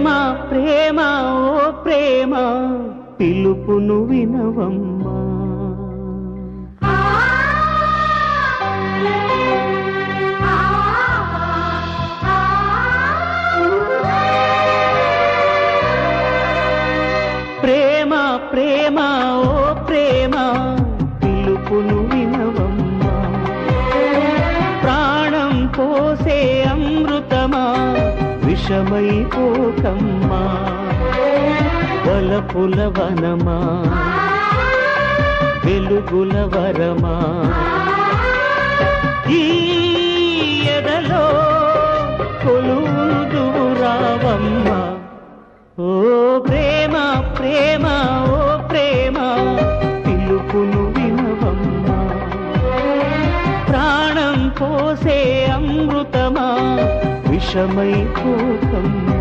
ప్రేమ ప్రేమ ఓ ప్రేమ పిలుపును వినవమ్మా. ప్రేమ ప్రేమ ఓ ప్రేమ పిలుపును వినవమ్మా. ప్రాణం పోసే అమృతమా విషమైపోకమ్మా. వలపుల వనమా వెలుగుల వరమా ఈ ఎదలో కొలువుదువు రావమ్మా. ఓ ప్రేమ ప్రేమ ఓ ప్రేమ పిలుపును వినవమ్మా. ప్రాణం పోసే అమృతమా విషమైపోకమ్మా.